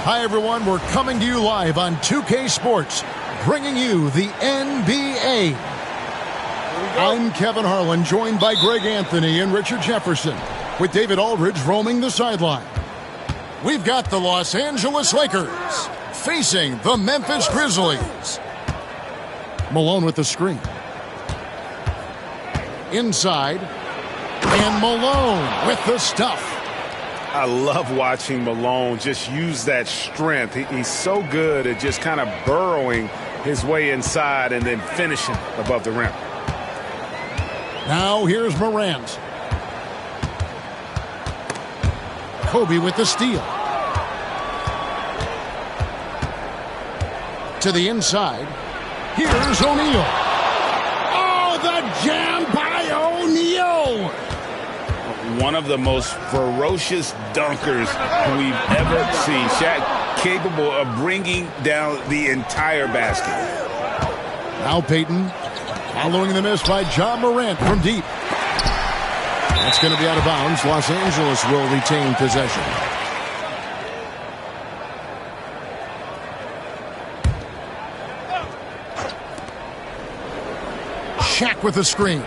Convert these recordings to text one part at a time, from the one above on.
Hi, everyone. We're coming to you live on 2K Sports, bringing you the NBA. I'm Kevin Harlan, joined by Greg Anthony and Richard Jefferson, with David Aldridge roaming the sideline. We've got the Los Angeles Lakers facing the Memphis Grizzlies. Malone with the screen. Inside, and Malone with the stuff. I love watching Malone just use that strength. He's so good at just kind of burrowing his way inside and then finishing above the rim. Now here's Morant. Kobe with the steal. To the inside. Here's O'Neal. Oh, the jam by O'Neal! One of the most ferocious dunkers we've ever seen. Shaq capable of bringing down the entire basket. Now Peyton following the miss by John Morant from deep. That's going to be out of bounds. Los Angeles will retain possession. Shaq with the screen.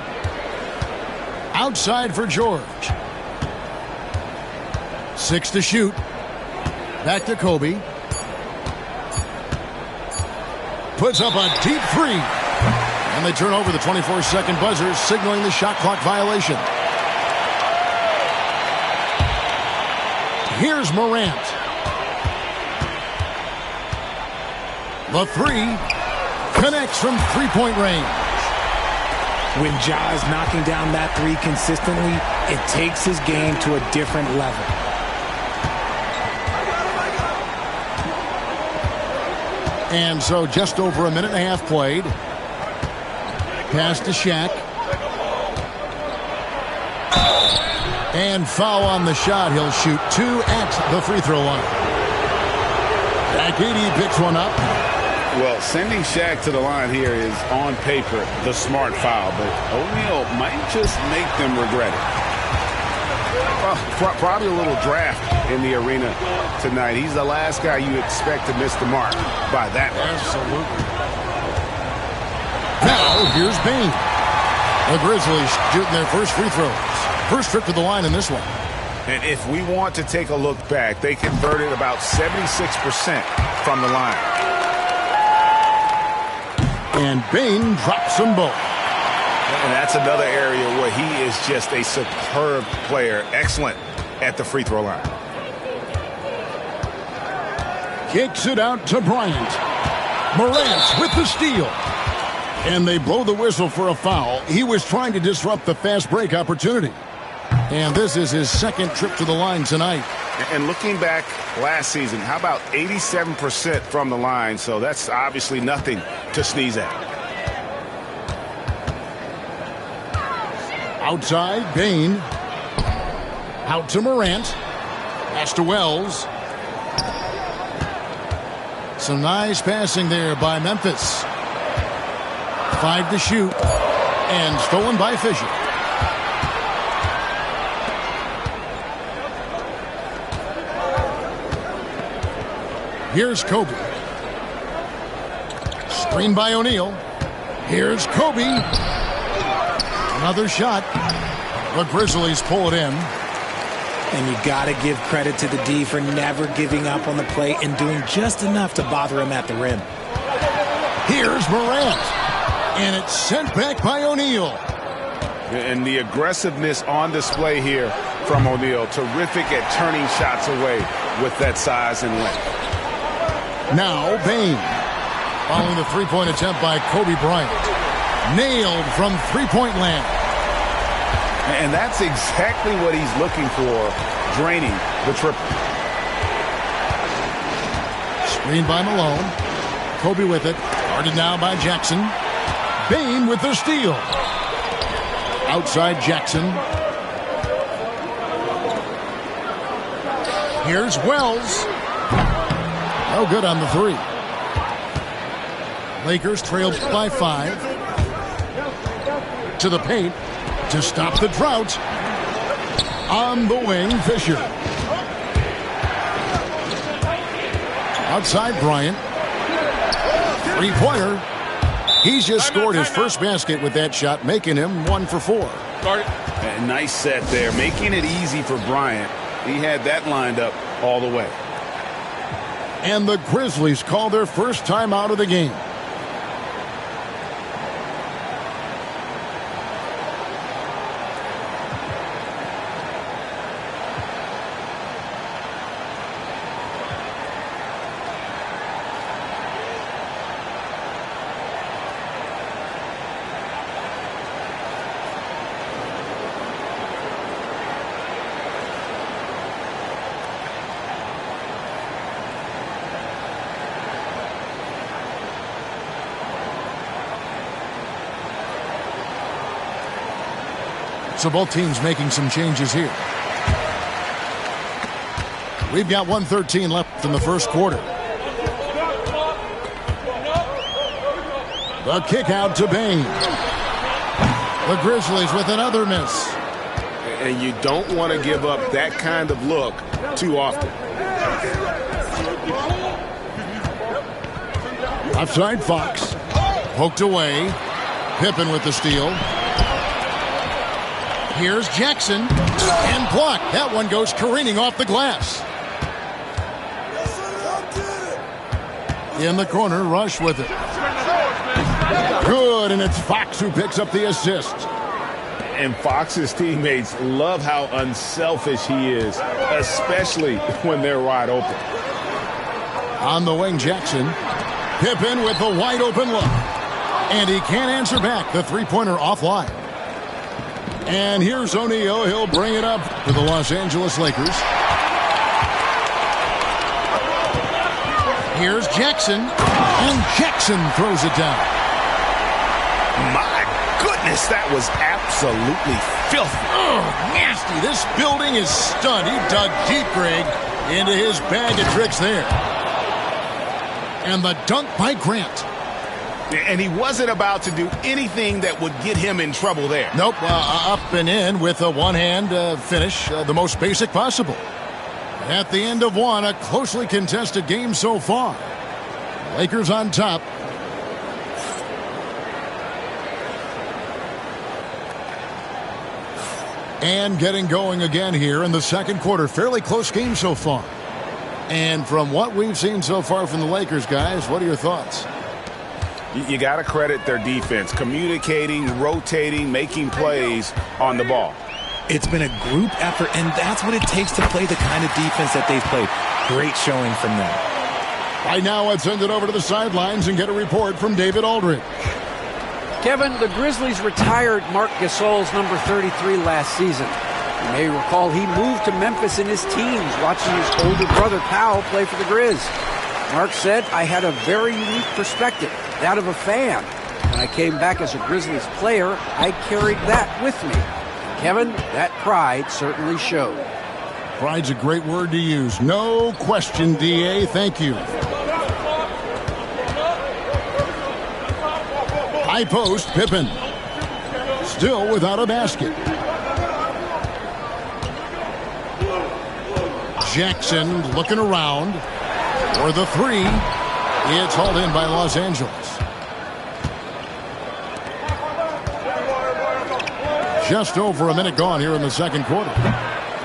Outside for George. 6 to shoot. Back to Kobe. Puts up a deep three. And they turn over the 24-second buzzer, signaling the shot clock violation. Here's Morant. The three connects from three-point range. When Ja is knocking down that three consistently, it takes his game to a different level. And so just over a minute and a half played. Pass to Shaq. And foul on the shot. He'll shoot 2 at the free throw line. Back 80 picks one up. Well, sending Shaq to the line here is, on paper, the smart foul, but O'Neal might just make them regret it. Well, probably a little draft in the arena tonight. He's the last guy you expect to miss the mark by that much. Absolutely. Now, here's Bane. The Grizzlies shooting their first free throws. First trip to the line in this one. And if we want to take a look back, they converted about 76% from the line. And Bane drops them both. And that's another area where he is just a superb player. Excellent at the free throw line. Kicks it out to Bryant. Morant with the steal. And they blow the whistle for a foul. He was trying to disrupt the fast break opportunity. And this is his second trip to the line tonight. And looking back last season, how about 87% from the line? So that's obviously nothing to sneeze at. Outside, Bane. Out to Morant. Pass to Wells. Some nice passing there by Memphis. 5 to shoot. And stolen by Fisher. Here's Kobe. Screen by O'Neal. Here's Kobe. Another shot. The Grizzlies pull it in. And you got to give credit to the D for never giving up on the play and doing just enough to bother him at the rim. Here's Morant. And it's sent back by O'Neal. And the aggressiveness on display here from O'Neal. Terrific at turning shots away with that size and length. Now Bane. Following the three-point attempt by Kobe Bryant. Nailed from three-point land. And that's exactly what he's looking for, draining the triple. Green by Malone. Kobe with it. Guarded now by Jackson. Bain with the steal. Outside Jackson. Here's Wells. No good on the three. Lakers trail by 5. To the paint to stop the drought. On the wing, Fisher. Outside Bryant. Three-pointer. He's just scored his first basket with that shot, making him 1 for 4. A nice set there, making it easy for Bryant. He had that lined up all the way. And the Grizzlies call their first time out of the game. So both teams making some changes here. We've got 1:13 left in the first quarter. The kick out to Bain. The Grizzlies with another miss. And you don't want to give up that kind of look too often. Left side Fox. Poked away. Pippen with the steal. Here's Jackson, and blocked. That one goes careening off the glass. In the corner, Rush with it. Good, and it's Fox who picks up the assist. And Fox's teammates love how unselfish he is, especially when they're wide open. On the wing, Jackson. Pippen with the wide open look. And he can't answer back. The three-pointer offline. And here's O'Neal. He'll bring it up for the Los Angeles Lakers. Here's Jackson. And Jackson throws it down. My goodness, that was absolutely filthy. Oh, nasty. This building is stunned. He dug deep, Greg, into his bag of tricks there. And the dunk by Grant. And he wasn't about to do anything that would get him in trouble there. Nope, up and in with a one-hand finish, the most basic possible. At the end of one, a closely contested game so far. Lakers on top. And getting going again here in the second quarter. Fairly close game so far. And from what we've seen so far from the Lakers, guys, what are your thoughts? You got to credit their defense, communicating, rotating, making plays on the ball. It's been a group effort, and that's what it takes to play the kind of defense that they've played. Great showing from them. Right now, let's send it over to the sidelines and get a report from David Aldridge. Kevin, the Grizzlies retired Marc Gasol's number 33 last season. You may recall he moved to Memphis in his teens, watching his older brother Powell play for the Grizz. Mark said, I had a very unique perspective, that of a fan. When I came back as a Grizzlies player, I carried that with me. Kevin, that pride certainly showed. Pride's a great word to use. No question, D.A. Thank you. High post, Pippen. Still without a basket. Jackson looking around for the three. It's hauled in by Los Angeles. Just over a minute gone here in the second quarter.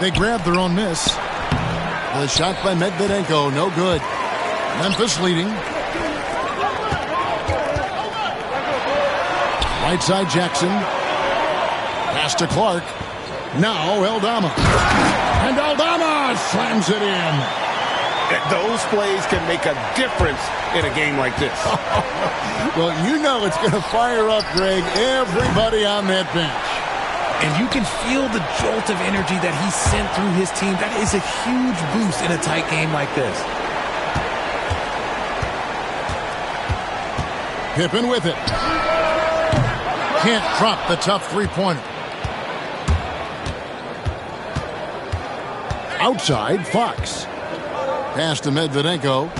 They grabbed their own miss. The shot by Medvedenko, no good. Memphis leading. Right side Jackson. Pass to Clark. Now Aldama. And Aldama slams it in. Those plays can make a difference in a game like this. Well, you know it's going to fire up, Greg, everybody on that bench. And you can feel the jolt of energy that he sent through his team. That is a huge boost in a tight game like this. Pippen with it. Can't drop the tough three-pointer. Outside, Fox. Pass to Medvedenko.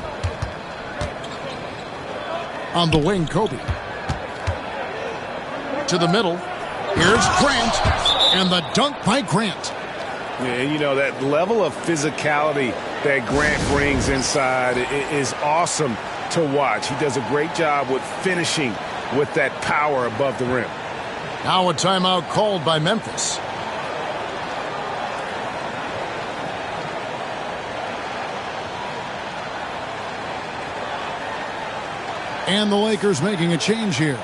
On the wing, Kobe. To the middle. Here's Grant. And the dunk by Grant. Yeah, you know, that level of physicality that Grant brings inside is awesome to watch. He does a great job with finishing with that power above the rim. Now a timeout called by Memphis. And the Lakers making a change here.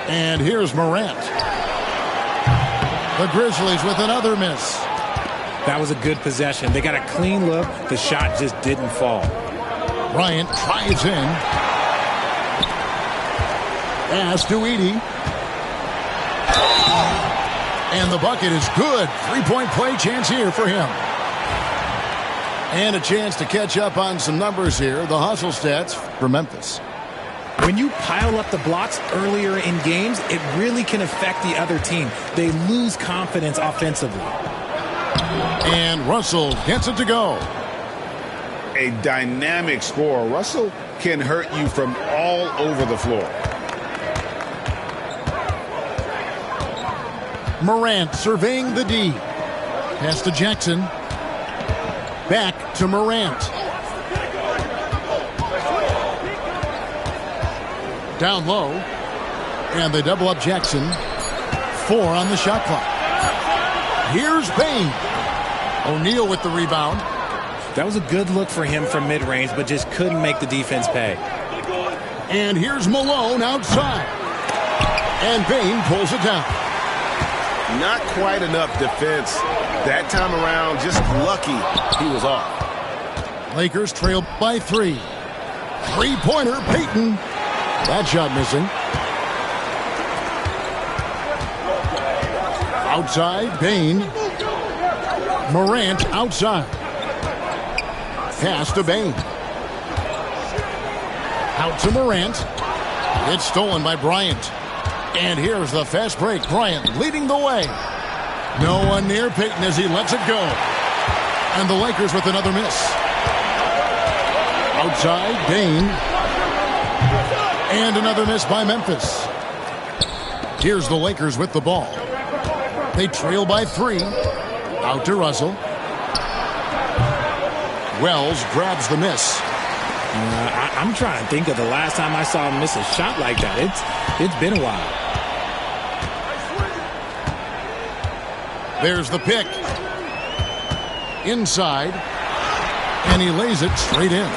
And here's Morant. The Grizzlies with another miss. That was a good possession. They got a clean look. The shot just didn't fall. Bryant drives in. Pass to Edey. And the bucket is good. Three-point play chance here for him. And a chance to catch up on some numbers here. The hustle stats for Memphis. When you pile up the blocks earlier in games, it really can affect the other team. They lose confidence offensively. And Russell gets it to go. A dynamic scorer. Russell can hurt you from all over the floor. Morant surveying the D. Pass to Jackson. Back to Morant. Down low. And they double up Jackson. 4 on the shot clock. Here's Payne. O'Neal with the rebound. That was a good look for him from mid-range, but just couldn't make the defense pay. And here's Malone outside. And Payne pulls it down. Not quite enough defense that time around. Just lucky he was off. Lakers trail by 3. Three-pointer, Payton. That shot missing. Outside, Payne. Morant outside. Pass to Bain. Out to Morant. It's stolen by Bryant. And here's the fast break. Bryant leading the way. No one near Payton as he lets it go. And the Lakers with another miss. Outside, Bain. And another miss by Memphis. Here's the Lakers with the ball. They trail by 3. Out to Russell. Wells grabs the miss. I'm trying to think of the last time I saw him miss a shot like that. It's been a while. There's the pick. Inside. And he lays it straight in.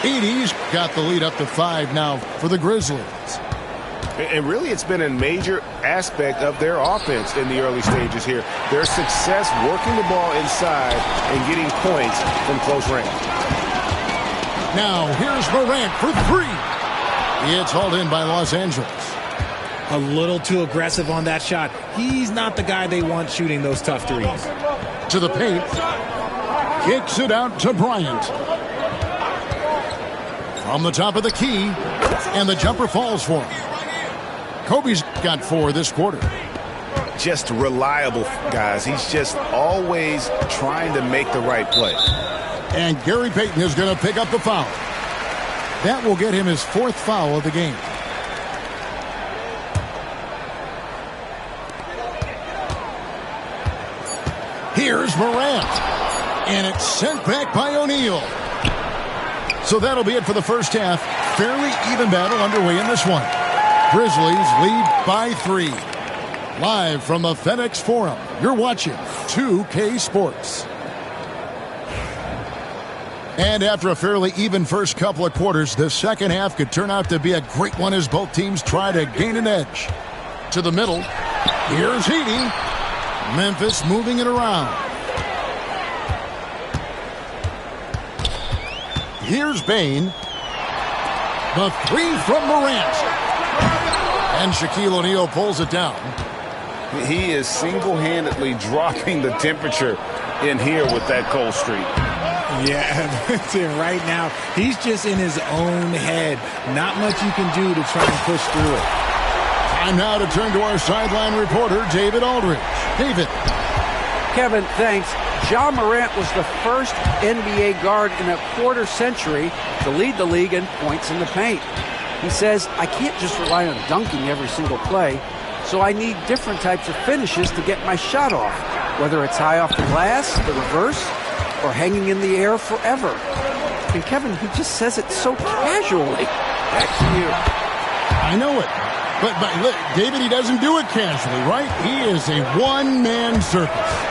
Edey's got the lead up to 5 now for the Grizzlies. And really, it's been a major aspect of their offense in the early stages here. Their success working the ball inside and getting points from close range. Now, here's Morant for 3. It's hauled in by Los Angeles. A little too aggressive on that shot. He's not the guy they want shooting those tough threes. To the paint. Kicks it out to Bryant. From the top of the key. And the jumper falls for him. Kobe's got 4 this quarter. Just reliable, guys. He's just always trying to make the right play. And Gary Payton is going to pick up the foul. That will get him his 4th foul of the game. Here's Morant. And it's sent back by O'Neal. So that'll be it for the first half. Fairly even battle underway in this one. Grizzlies lead by 3. Live from the FedEx Forum, you're watching 2K Sports. And after a fairly even first couple of quarters, the second half could turn out to be a great one as both teams try to gain an edge. To the middle, here's Edey. Memphis moving it around. Here's Bain. The 3 from Morant. And Shaquille O'Neal pulls it down. He is single-handedly dropping the temperature in here with that cold streak. Yeah, right now, he's just in his own head. Not much you can do to try and push through it. Time now to turn to our sideline reporter, David Aldridge. David. Kevin, thanks. Ja Morant was the first NBA guard in a quarter century to lead the league in points in the paint. He says, I can't just rely on dunking every single play, so I need different types of finishes to get my shot off, whether it's high off the glass, the reverse, or hanging in the air forever. And Kevin, he just says it so casually. Back to you. I know it. But look, David, he doesn't do it casually, right? He is a one-man circus.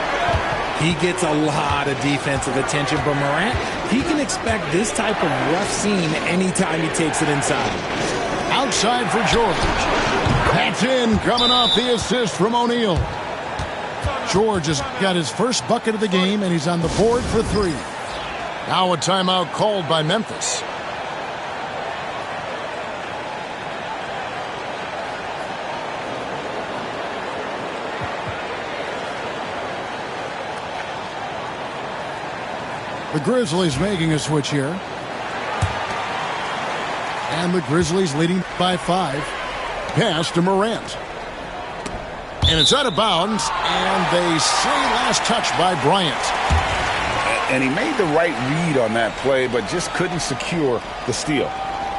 He gets a lot of defensive attention, but Morant, he can expect this type of rough scene anytime he takes it inside. Outside for George. That's in, coming off the assist from O'Neal. George has got his first bucket of the game, and he's on the board for three. Now a timeout called by Memphis. The Grizzlies making a switch here. And the Grizzlies leading by 5. Pass to Morant. And it's out of bounds, and they say last touch by Bryant. And he made the right read on that play, but just couldn't secure the steal.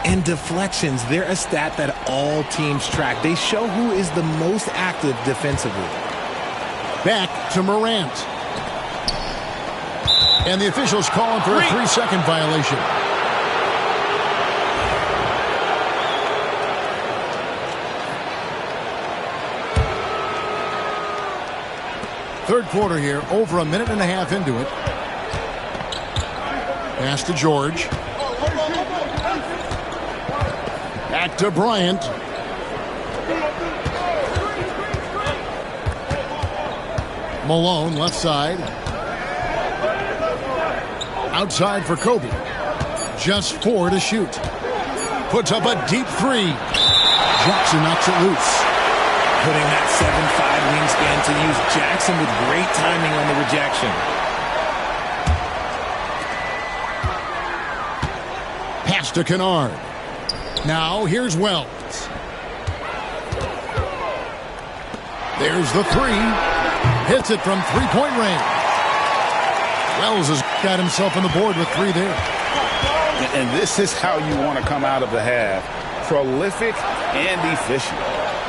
And deflections, they're a stat that all teams track. They show who is the most active defensively. Back to Morant. And the officials calling for a 3-second violation. Third quarter here, over a minute and a half into it. Pass to George. Back to Bryant. Malone, left side. Outside for Kobe. Just 4 to shoot. Puts up a deep 3. Jackson knocks it loose. Putting that 7'5" wingspan to use. Jackson with great timing on the rejection. Pass to Kennard. Now here's Wells. There's the 3. Hits it from three-point range. Wells has got himself on the board with 3 there. And this is how you want to come out of the half. Prolific and efficient.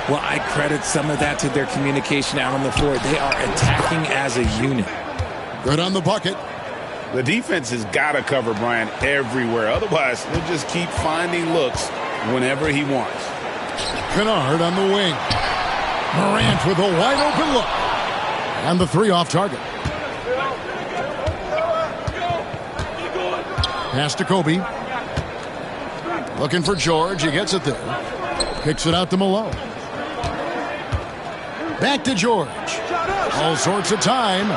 Well, I credit some of that to their communication out on the floor. They are attacking as a unit. Good on the bucket. The defense has got to cover Bryant everywhere. Otherwise, he'll just keep finding looks whenever he wants. Kennard on the wing. Morant with a wide open look. And the 3 off target. Pass to Kobe. Looking for George. He gets it there. Kicks it out to Malone. Back to George. All sorts of time.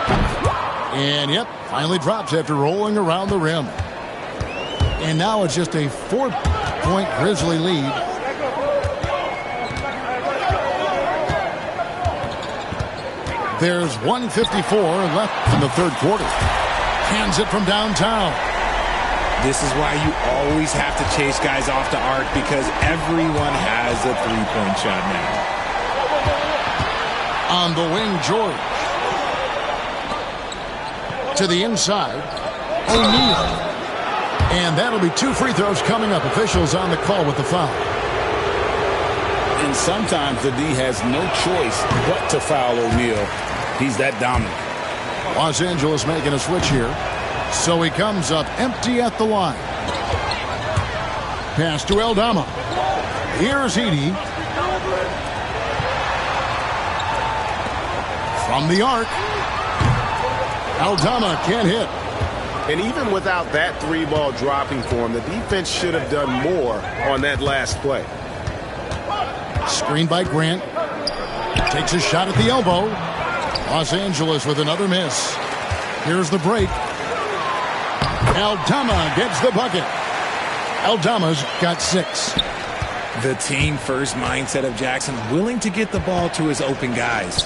And, yep, finally drops after rolling around the rim. And now it's just a 4-point Grizzly lead. There's 1:54 left in the third quarter. Hands it from downtown. This is why you always have to chase guys off the arc, because everyone has a three-point shot now. On the wing, George. To the inside, O'Neal. And that'll be 2 free throws coming up. Officials on the call with the foul. And sometimes the D has no choice but to foul O'Neal. He's that dominant. Los Angeles making a switch here. So he comes up empty at the line. Pass to Aldama. Here's Edey. From the arc. Aldama can't hit. And even without that 3-ball dropping for him, the defense should have done more on that last play. Screened by Grant. Takes a shot at the elbow. Los Angeles with another miss. Here's the break. Aldama gets the bucket. Aldama's got 6. The team-first mindset of Jackson, willing to get the ball to his open guys.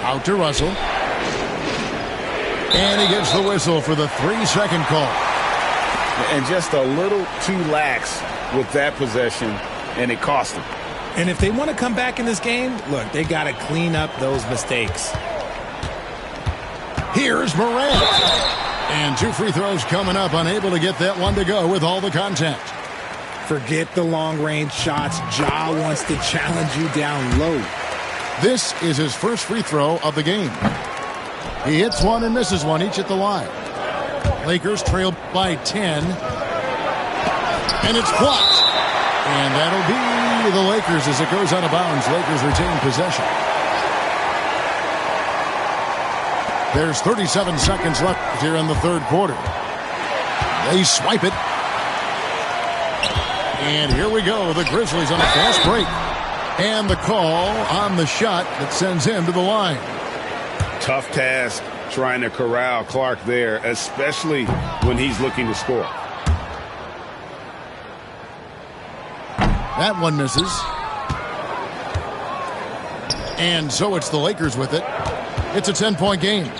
Out to Russell. And he gets the whistle for the 3-second call. And just a little too lax with that possession, and it cost him. And if they want to come back in this game, look, they got to clean up those mistakes. Here's Morant. And 2 free throws coming up, unable to get that one to go with all the contact. Forget the long-range shots. Ja wants to challenge you down low. This is his first free throw of the game. He hits one and misses one, each at the line. Lakers trail by 10. And it's blocked. And that'll be the Lakers as it goes out of bounds. Lakers retain possession. There's 37 seconds left here in the third quarter. They swipe it. And here we go. The Grizzlies on a fast break. And the call on the shot that sends him to the line. Tough task trying to corral Clark there, especially when he's looking to score. That one misses. And so it's the Lakers with it. It's a 10-point game.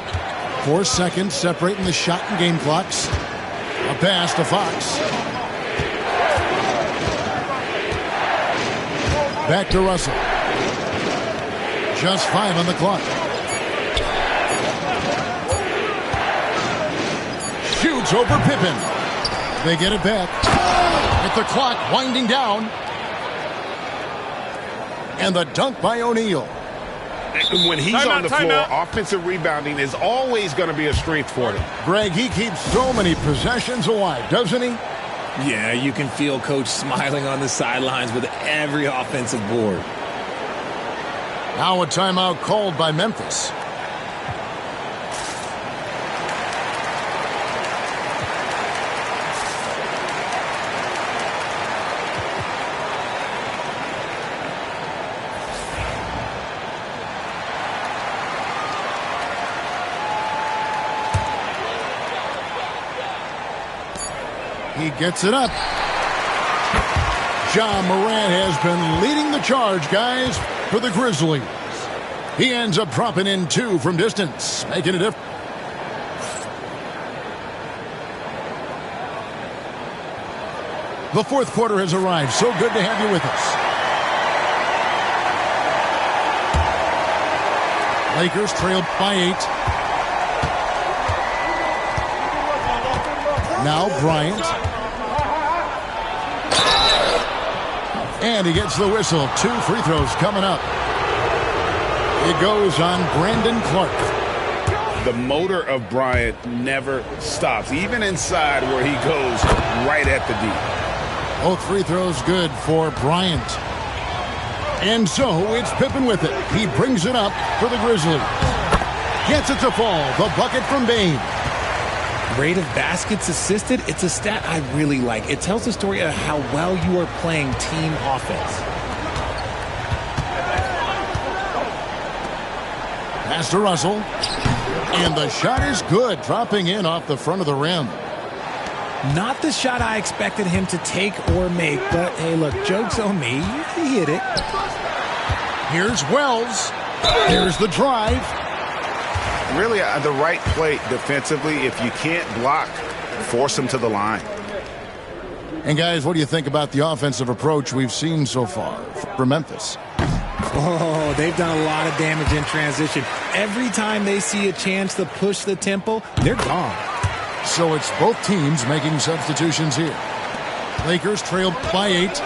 4 seconds separating the shot and game clocks. A pass to Fox. Back to Russell. Just 5 on the clock. Shoots over Pippen. They get it back. With the clock winding down. And the dunk by O'Neal. When he's on the floor, offensive rebounding is always going to be a strength for him. Greg, he keeps so many possessions alive, doesn't he? Yeah, you can feel Coach smiling on the sidelines with every offensive board. Now a timeout called by Memphis. He gets it up. Ja Morant has been leading the charge, guys, for the Grizzlies. He ends up dropping in 2 from distance, making a difference. The fourth quarter has arrived. So good to have you with us. Lakers trail by 8. Now Bryant. And he gets the whistle. 2 free throws coming up. It goes on Brandon Clark. The motor of Bryant never stops, even inside where he goes right at the D. Both free throws good for Bryant. And so it's Pippen with it. He brings it up for the Grizzlies. Gets it to fall. The bucket from Bane. Rate of baskets assisted, it's a stat I really like. It tells the story of how well you are playing team offense. Pass to Russell. And the shot is good, dropping in off the front of the rim. Not the shot I expected him to take or make, but hey, look, joke's on me. He hit it. Here's Wells. Here's the drive. Really, the right play defensively. If you can't block, force him to the line. And guys, what do you think about the offensive approach we've seen so far for Memphis? Oh, they've done a lot of damage in transition. Every time they see a chance to push the tempo, they're gone. So it's both teams making substitutions here. Lakers trail by 8.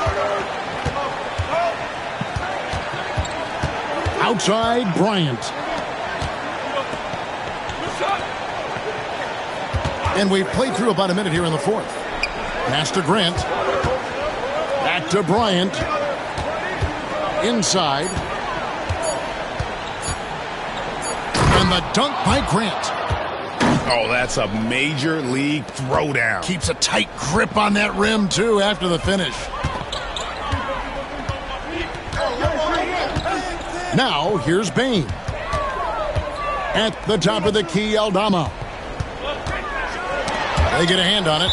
Outside, Bryant. And we've played through about a minute here in the fourth. Pass to Grant. Back to Bryant. Inside. And the dunk by Grant. Oh, that's a major league throwdown. Keeps a tight grip on that rim, too, after the finish. Now, here's Bane. At the top of the key, Aldama. They get a hand on it.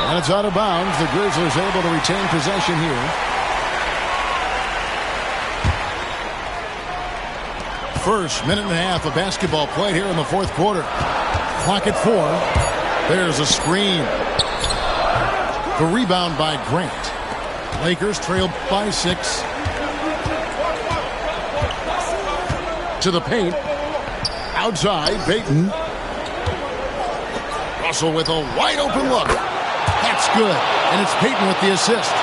And it's out of bounds. The Grizzlies able to retain possession here. First minute and a half of basketball played here in the fourth quarter. Clock at 4. There's a screen. The rebound by Grant. Lakers trail by 6. To the paint. Outside, Payton. Russell with a wide open look. That's good. And it's Payton with the assist.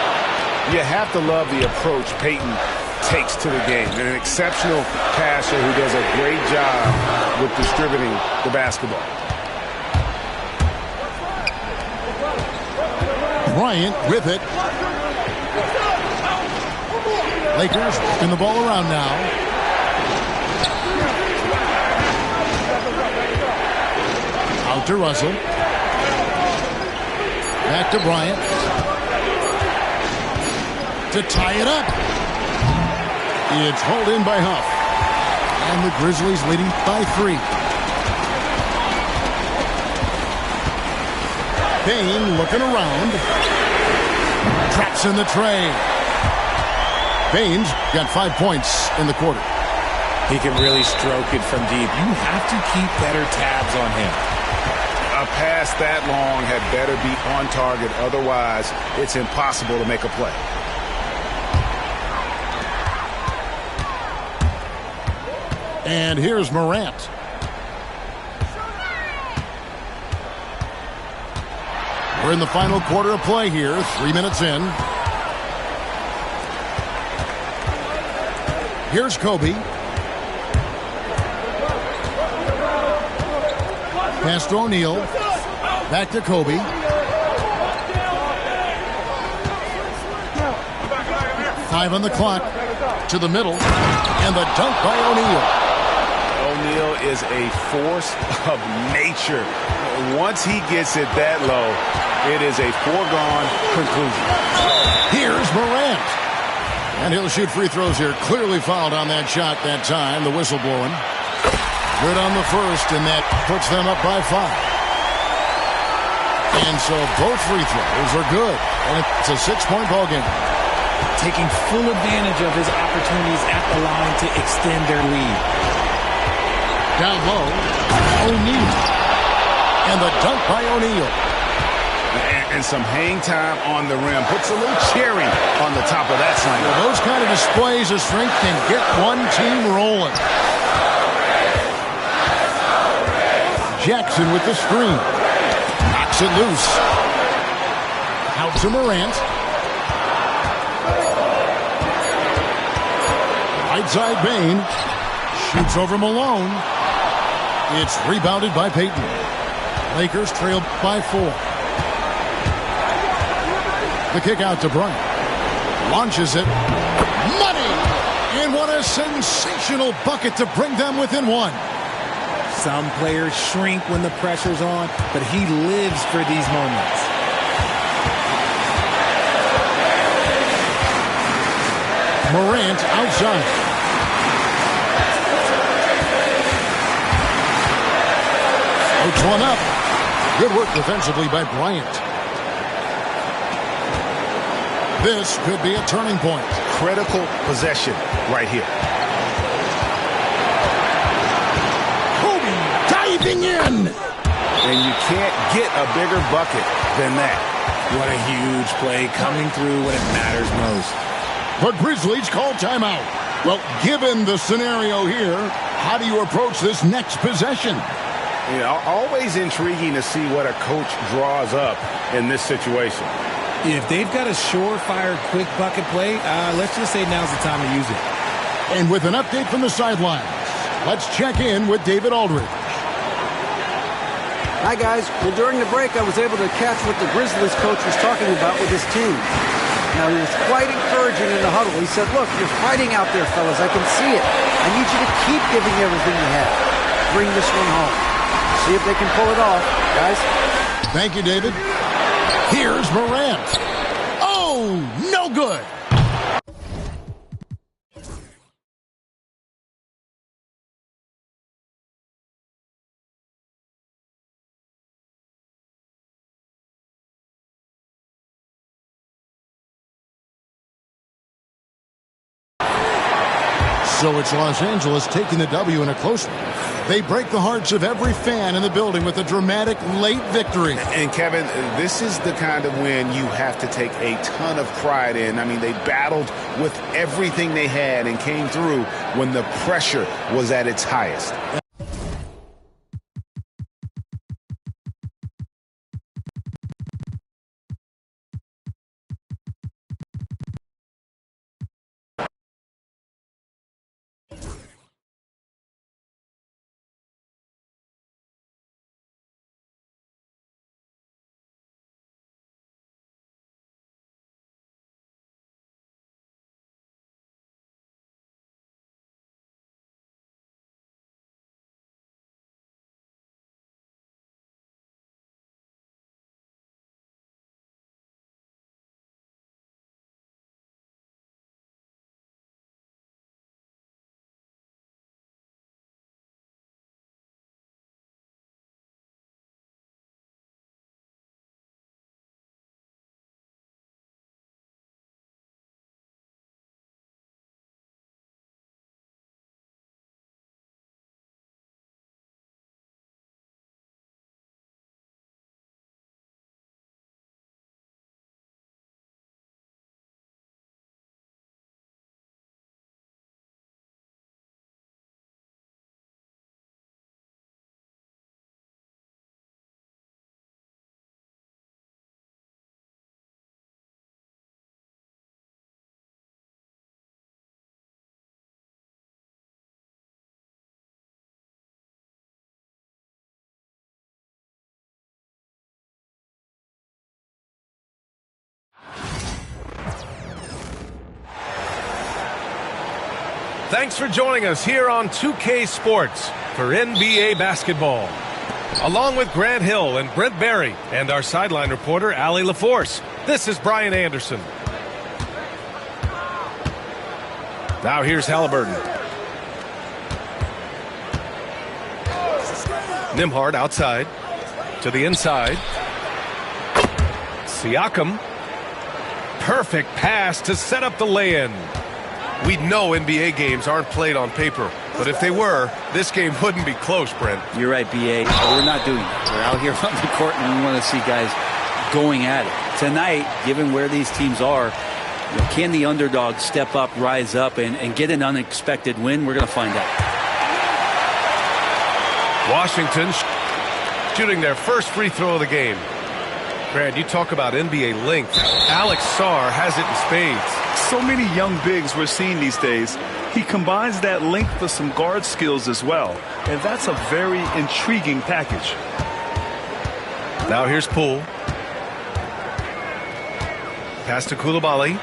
You have to love the approach Payton takes to the game. An exceptional passer who does a great job with distributing the basketball. Bryant with it. Lakers in the ball around now. Out to Russell. Back to Bryant. To tie it up. It's hauled in by Huff. And the Grizzlies leading by 3. Bain looking around. Traps in the tray. Bain's got 5 points in the quarter. He can really stroke it from deep. You have to keep better tabs on him. A pass that long had better be on target. Otherwise, it's impossible to make a play. And here's Morant. We're in the final quarter of play here. 3 minutes in. Here's Kobe. Pass to O'Neal. Back to Kobe. Five on the clock. To the middle. And the dunk by O'Neal. O'Neal is a force of nature. Once he gets it that low, it is a foregone conclusion. Here's Morant. And he'll shoot free throws here. Clearly fouled on that shot that time. The whistle blowing. Good on the first, and that puts them up by 5. And so both free throws are good. And it's a 6-point ball game. Taking full advantage of his opportunities at the line to extend their lead. Down low, O'Neal. And the dunk by O'Neal. And some hang time on the rim. Puts a little cherry on the top of that sign. Well, those kind of displays of strength can get one team rolling. Jackson with the screen. Knocks it loose. Out to Morant. Right side Bain. Shoots over Malone. It's rebounded by Payton. Lakers trail by 4. The kick out to Bryant. Launches it. Money! And what a sensational bucket to bring them within 1. Some players shrink when the pressure's on, but he lives for these moments. Morant outside. Puts one up. Good work defensively by Bryant. This could be a turning point. Critical possession right here. Kobe diving in. And you can't get a bigger bucket than that. What a huge play coming through when it matters most. The Grizzlies call timeout. Well, given the scenario here, how do you approach this next possession? You know, always intriguing to see what a coach draws up in this situation. If they've got a surefire quick bucket play, let's just say now's the time to use it. And with an update from the sidelines, let's check in with David Aldridge. Hi, guys. Well, during the break, I was able to catch what the Grizzlies coach was talking about with his team. Now, he was quite encouraging in the huddle. He said, look, you're fighting out there, fellas. I can see it. I need you to keep giving everything you have. Bring this one home. See if they can pull it off, guys. Thank you, David. Here's Morant. Oh, no good. So it's Los Angeles taking the W in a close one, They break the hearts of every fan in the building with a dramatic late victory. And Kevin, this is the kind of win you have to take a ton of pride in. I mean, they battled with everything they had and came through when the pressure was at its highest. Thanks for joining us here on 2K Sports for NBA basketball. Along with Grant Hill and Brent Barry and our sideline reporter, Allie LaForce, this is Brian Anderson. Now here's Halliburton. Nembhard outside to the inside. Siakam. Perfect pass to set up the lay-in. We know NBA games aren't played on paper, but if they were, this game wouldn't be close, Brent. You're right, B.A. We're not doing that. We're out here on the court, and we want to see guys going at it. Tonight, given where these teams are, can the underdog step up, rise up, and get an unexpected win? We're going to find out. Washington shooting their first free throw of the game. Grant, you talk about NBA length. Alex Sarr has it in spades. So many young bigs we're seeing these days. He combines that length with some guard skills as well. And that's a very intriguing package. Now here's Poole. Pass to Coulibaly.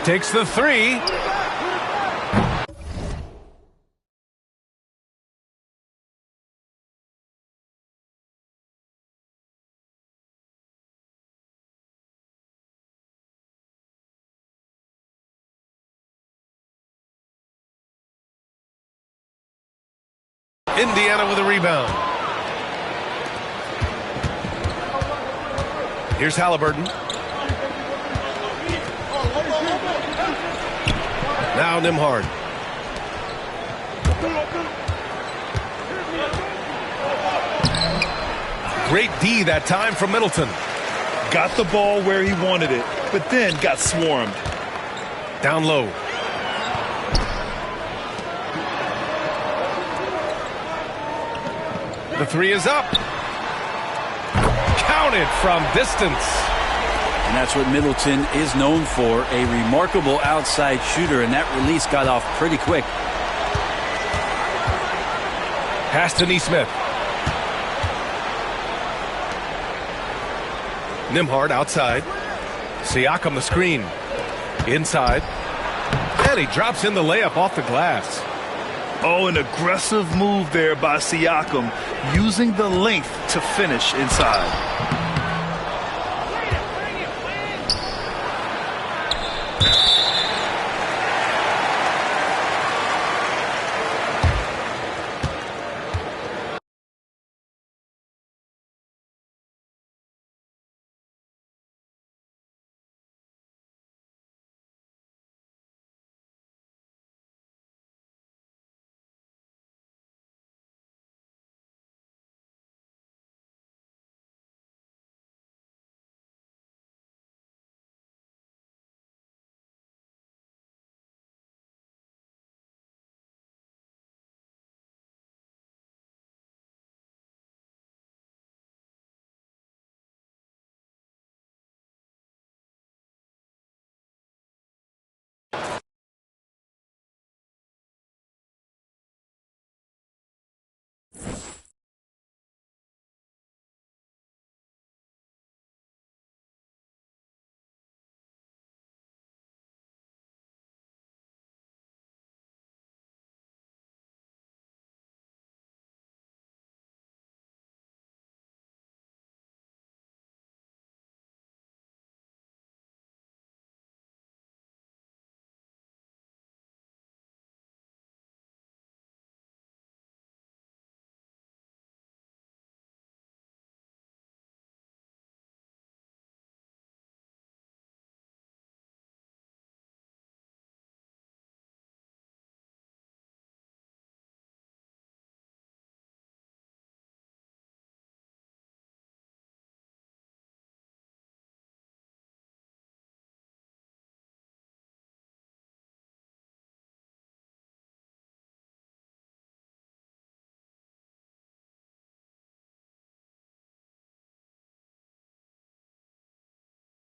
Takes the three. Indiana with a rebound. Here's Halliburton. Now Nembhard. Great D that time from Middleton. Got the ball where he wanted it, but then got swarmed. Down low. The three is up. Counted from distance. And that's what Middleton is known for, a remarkable outside shooter, and that release got off pretty quick. Pass to Nesmith. Nembhard outside. Siakam the screen. Inside. And he drops in the layup off the glass. Oh, an aggressive move there by Siakam, using the length to finish inside.